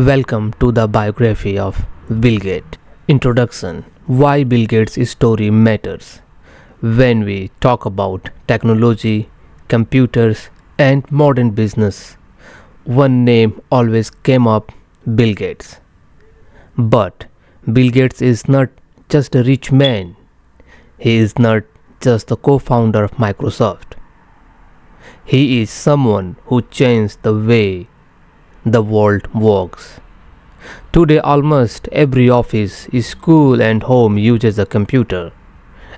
Welcome to the biography of Bill Gates. Introduction: Why Bill Gates' story matters. When we talk about technology, computers, and modern business, one name always came up: Bill Gates. But Bill Gates is not just a rich man, he is not just the co founder of Microsoft. He is someone who changed the way the world works. Today, almost every office, school, and home uses a computer,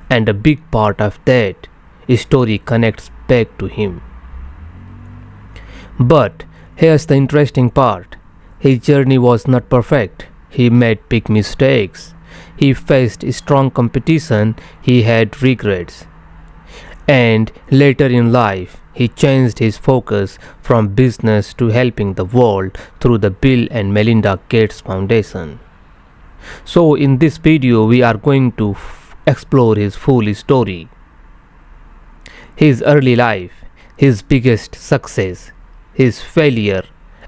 and a big part of that story connects back to him. But here's the interesting part: his journey was not perfect. He made big mistakes. He faced strong competition. He had regrets. And later in life, he changed his focus from business to helping the world through the Bill and Melinda Gates Foundation. So in this video, we are going to explore his full story. His early life, his biggest success, his failure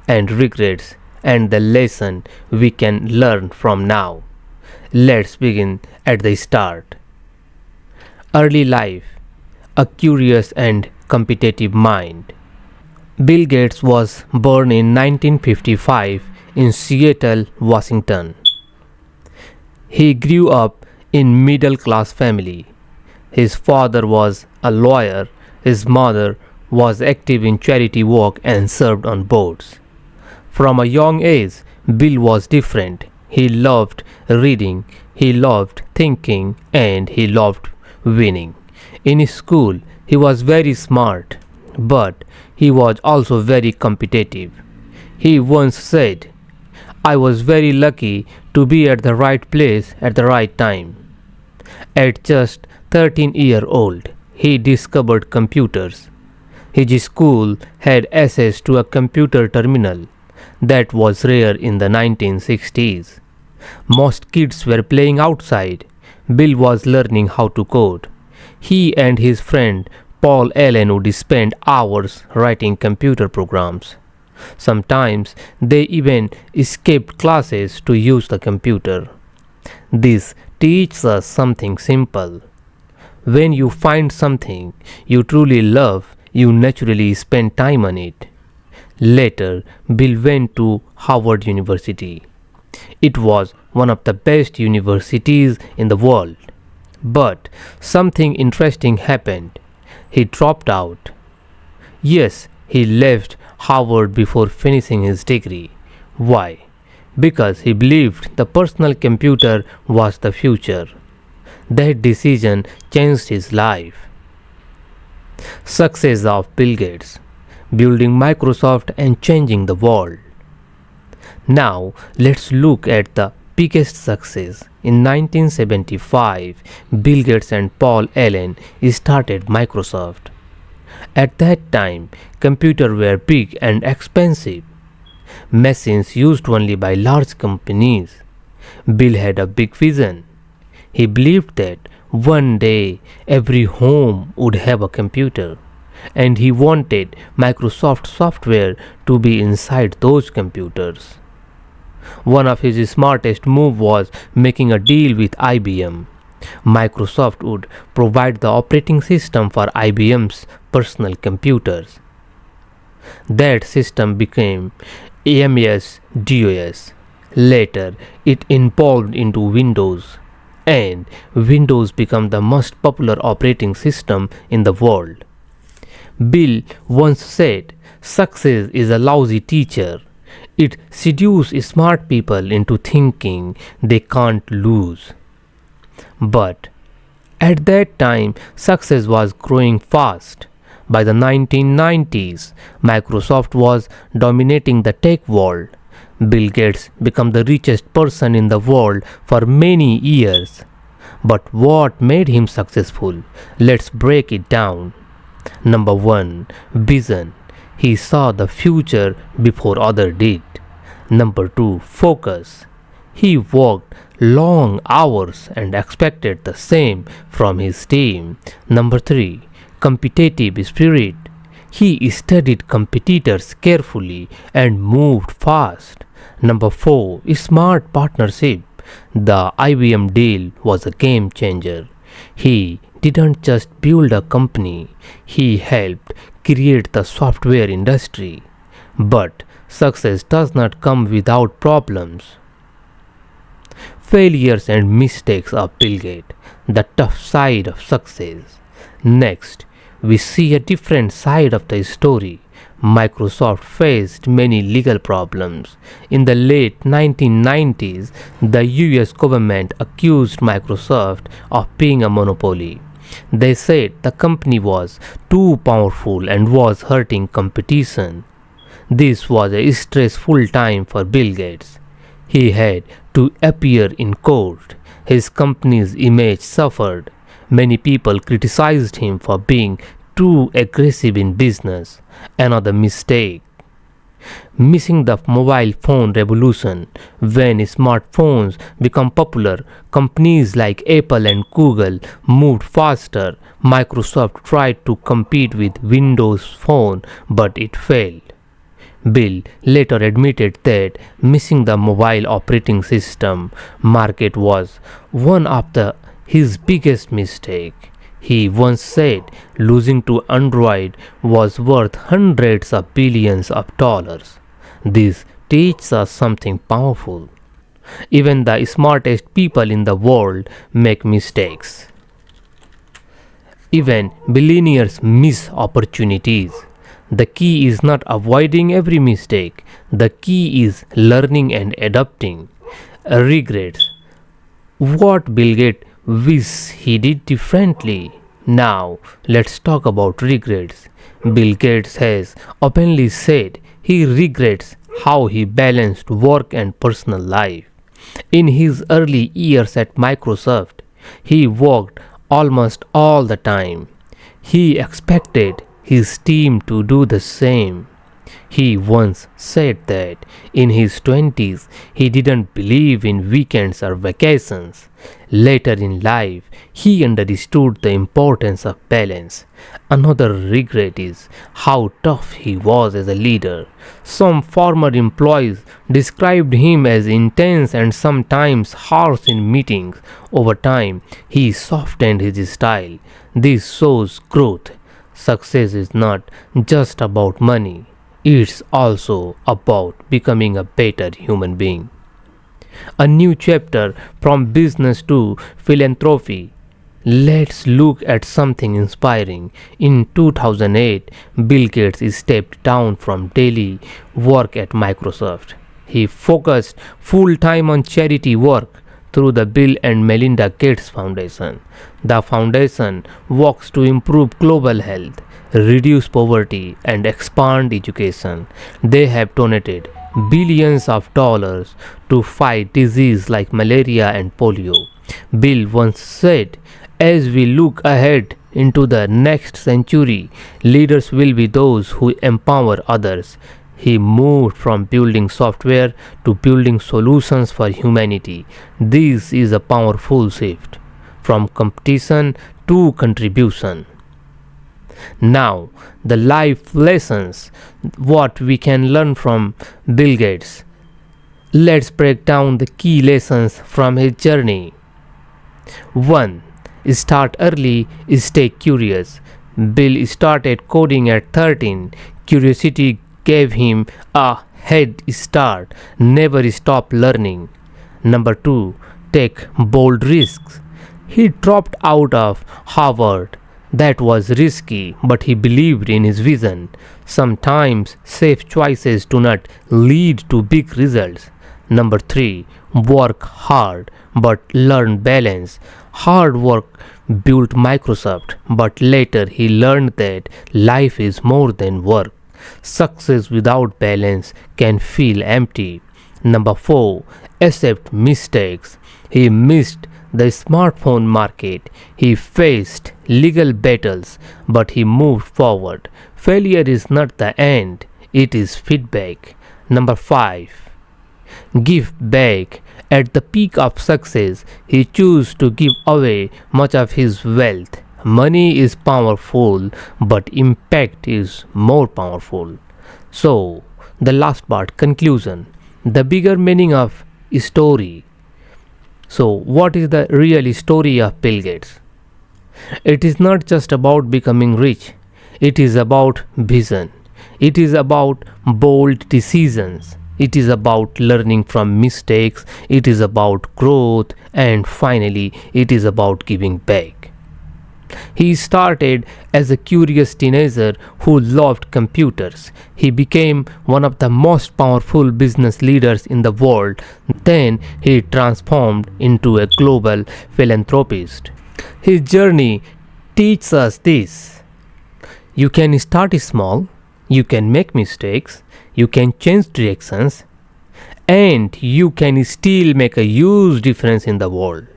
and regrets, and the lesson we can learn from now. Let's begin at the start. Early life: a curious and competitive mind. Bill Gates was born in 1955 in Seattle, Washington. He grew up in middle-class family. His father was a lawyer. His mother was active in charity work and served on boards. From a young age, Bill was different. He loved reading, he loved thinking, and he loved winning. In school, he was very smart, but he was also very competitive. He once said, "I was very lucky to be at the right place at the right time." At just 13 years old, he discovered computers. His school had access to a computer terminal that was rare in the 1960s. Most kids were playing outside. Bill was learning how to code. He and his friend Paul Allen would spend hours writing computer programs. Sometimes they even escaped classes to use the computer. This teaches us something simple. When you find something you truly love, you naturally spend time on it. Later, Bill went to Harvard University. It was one of the best universities in the world. But something interesting happened. He dropped out. Yes, he left Harvard before finishing his degree. Why? Because he believed the personal computer was the future. That decision changed his life. Success of Bill Gates: building Microsoft and changing the world. Now let's look at the biggest success. In 1975, Bill Gates and Paul Allen started Microsoft. At that time, computers were big and expensive, machines used only by large companies. Bill had a big vision. He believed that one day every home would have a computer, and he wanted Microsoft software to be inside those computers. One of his smartest moves was making a deal with IBM. Microsoft would provide the operating system for IBM's personal computers. That system became MS-DOS. Later, it evolved into Windows, and Windows became the most popular operating system in the world. Bill once said, "Success is a lousy teacher. It seduces smart people into thinking they can't lose." But at that time, success was growing fast. By the 1990s, Microsoft was dominating the tech world. Bill Gates became the richest person in the world for many years. But what made him successful? Let's break it down. Number 1. Vision. He saw the future before others did. Number 2. Focus. He worked long hours and expected the same from his team. Number 3. Competitive spirit. He studied competitors carefully and moved fast. Number 4. Smart partnership. The IBM deal was a game changer. He didn't just build a company, he helped create the software industry. But success does not come without problems. Failures and mistakes of Bill Gates, the tough side of success. Next, we see a different side of the story. Microsoft faced many legal problems. In the late 1990s, the US government accused Microsoft of being a monopoly. They said the company was too powerful and was hurting competition. This was a stressful time for Bill Gates. He had to appear in court. His company's image suffered. Many people criticized him for being too aggressive in business. Another mistake. Missing the mobile phone revolution. When smartphones became popular, companies like Apple and Google moved faster. Microsoft tried to compete with Windows Phone, but it failed. Bill later admitted that missing the mobile operating system market was one of his biggest mistakes. He once said losing to Android was worth hundreds of billions of dollars. This teaches us something powerful. Even the smartest people in the world make mistakes. Even billionaires miss opportunities. The key is not avoiding every mistake. The key is learning and adapting. Regrets. What Bill Gates wish he did differently. Now, let's talk about regrets. Bill Gates has openly said he regrets how he balanced work and personal life. In his early years at Microsoft, he worked almost all the time. He expected his team to do the same. He once said that in his 20s he didn't believe in weekends or vacations. Later in life, he understood the importance of balance. Another regret is how tough he was as a leader. Some former employees described him as intense and sometimes harsh in meetings. Over time, he softened his style. This shows growth. Success is not just about money. It's also about becoming a better human being. A new chapter from business to philanthropy. Let's look at something inspiring. In 2008, Bill Gates stepped down from daily work at Microsoft. He focused full time on charity work through the Bill and Melinda Gates Foundation. The foundation works to improve global health, reduce poverty, and expand education. They have donated billions of dollars to fight diseases like malaria and polio. Bill once said, as we look ahead into the next century, leaders will be those who empower others. He moved from building software to building solutions for humanity. This is a powerful shift from competition to contribution. Now, the life lessons, what we can learn from Bill Gates. Let's break down the key lessons from his journey. 1. Start early, stay curious. Bill started coding at 13. Curiosity gave him a head start. Never stop learning. Number 2. Take bold risks. He dropped out of Harvard. That was risky, but he believed in his vision. Sometimes safe choices do not lead to big results. Number 3. Work hard but learn balance. Hard work built Microsoft, but later he learned that life is more than work. Success without balance can feel empty. Number 4. Accept mistakes. He missed the smartphone market. He faced legal battles, but he moved forward. Failure is not the end, it is feedback. Number 5. Give back. At the peak of success, he chose to give away much of his wealth. Money is powerful, but impact is more powerful. So, the last part, conclusion. The bigger meaning of story. So, what is the real story of Bill Gates? It is not just about becoming rich, it is about vision, it is about bold decisions, it is about learning from mistakes, it is about growth, and finally, it is about giving back. He started as a curious teenager who loved computers. He became one of the most powerful business leaders in the world. Then he transformed into a global philanthropist. His journey teaches us this: you can start small, you can make mistakes, you can change directions, and you can still make a huge difference in the world.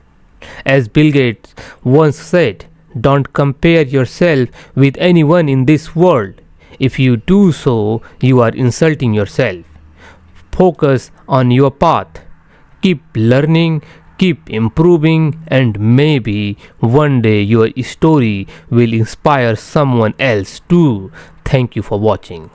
As Bill Gates once said, don't compare yourself with anyone in this world. If you do so, you are insulting yourself. Focus on your path. Keep learning, keep improving, and maybe one day your story will inspire someone else too. Thank you for watching.